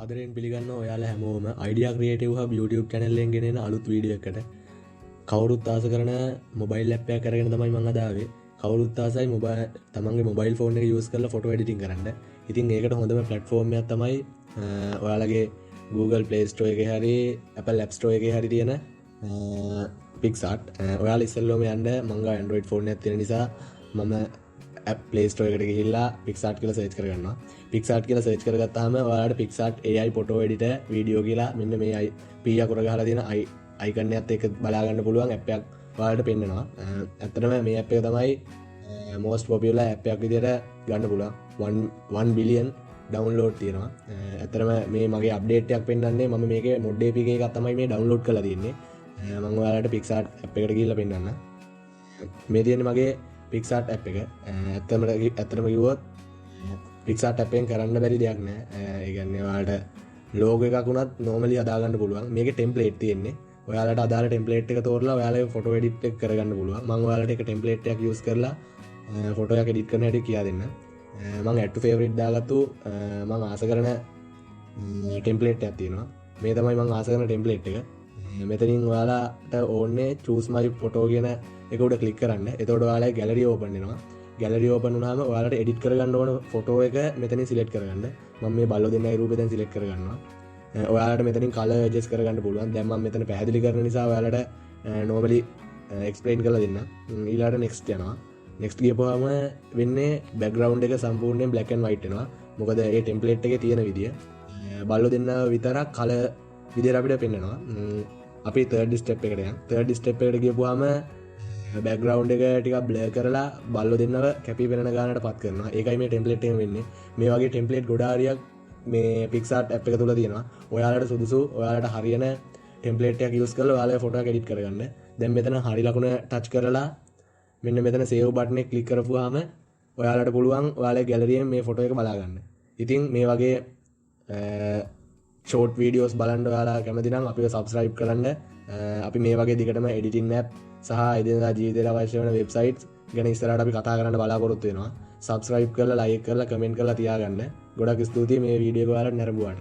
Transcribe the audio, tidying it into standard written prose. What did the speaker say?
ආදරයෙන් පිළිගන්න ඔයාලා හැමෝම idea creative hub YouTube channel එකෙන් ගෙනෙන අලුත් වීඩියෝ එකකට කවුරුත් ආස කරන මොබයිල් app එකක් අරගෙන තමයි මම අද ආවේ. කවුරුත් ආසයි තමන්ගේ මොබයිල් ෆෝන් එක use කරලා ෆොටෝ එඩිටින් කරන්න. ඉතින් ඒකට හොඳම platform එකක් තමයි ඔයාලගේ Google Play Store එකේ හරි Apple App Store එකේ හරි තියෙන Picsart. ඔයාලා ඉස්සෙල්ලාම යන්න මම Android phone එකක් තියෙන නිසා මම app Play Store එකට ගිහිල්ලා Picsart කියලා search කරගන්නවා. Picsart කියලා search කරගත්තාම ඔයාලට Picsart AI photo editor video කියලා මෙන්න මේ P අකුර ගහලා තියෙන icon එකත් එක්ක බලා ගන්න පුළුවන් app එකක් ඔයාලට පෙන්නනවා. ඇත්තටම මේ app එක තමයි most popular app එකක් විදියට ගන්න පුළුවන්. 1 billion download තියෙනවා. ඇත්තටම මේ මගේ update එකක් පෙන්නන්නේ මම මේකේ mod APK එකක් තමයි මේ download කරලා තියෙන්නේ. මම ඔයාලට Picsart app එකට ගිහිල්ලා පෙන්නන්න. මේ තියෙන්නේ මගේ Picsart app එක. ඇත්තටම කිව්වොත් Picsart app එකෙන් කරන්න බැරි දෙයක් නෑ. ඒ කියන්නේ ඔයාලට logo එකක් උනත් normally හදා ගන්න පුළුවන්. මේකේ template තියෙන්නේ. ඔයාලට අදාළ template එක තෝරලා ඔයාලගේ photo edit එක කරගන්න පුළුවන්. මම ඔයාලට එක template එකක් use කරලා photo එකක් edit කරන හැටි කියා දෙන්න. මම add to favorite දාගත්තු මම ආස කරන template එකක් තියෙනවා. මේ තමයි මම ආස කරන template එක. මෙතනින් ඔයාලට ඕනේ choose my photo කියන එක උඩ ක්ලික් කරන්න. එතකොට ඔයාලගේ gallery open වෙනවා. gallery open වුණාම ඔයාලට edit කරගන්න ඕන photo එක මෙතනින් select කරගන්න. මම මේ බල්ලෝ දෙන්නගේ රූපේ දැන් select කරගන්නවා. ඔයාලට මෙතනින් color adjust කරගන්න පුළුවන්. දැන් මම මෙතන පැහැදිලි කරන නිසා ඔයාලට normally explain කරලා දෙන්න. ඊළඟට next යනවා. next ගියපුවාම වෙන්නේ background එක සම්පූර්ණයෙන් black and white වෙනවා. මොකද ඒ template එකේ තියෙන විදිය. බල්ලෝ දෙන්න විතරක් color විදියට අපිට පෙන්නනවා. අපි third step එකට යන්න. third step එකට ගියපුවාම background එක ටිකක් blur කරලා බල්ලෝ දෙන්නව කැපී පෙනෙන ගානට පත් කරනවා. ඒකයි මේ template එක වෙන්නේ. මේ වගේ template ගොඩාරියක් මේ Picsart app එක තුල තියෙනවා. ඔයාලට සුදුසු ඔයාලට හරියන template එකක් use කරලා ඔයාලගේ photo එක edit කරගන්න. දැන් මෙතන හරි ලකුණ touch කරලා මෙන්න මෙතන save button එක click කරපුවාම ඔයාලට පුළුවන් ඔයාලගේ gallery එකෙන් මේ photo එක බලා ගන්න. ඉතින් මේ වගේ short videos බලන්න ඔයාලා කැමති නම් අපිව subscribe කරන්න. අපි මේ වගේ දිගටම editing app සහ එදිනදා ජීවිතේට අවශ්‍ය වෙන websites ගැන ඉස්සරහට අපි කතා කරන්න බලාපොරොත්තු වෙනවා. subscribe කරලා like කරලා comment කරලා තියාගන්න. ගොඩක් ස්තුතියි මේ වීඩියෝ එක ඔයාලට නැරඹුවාට.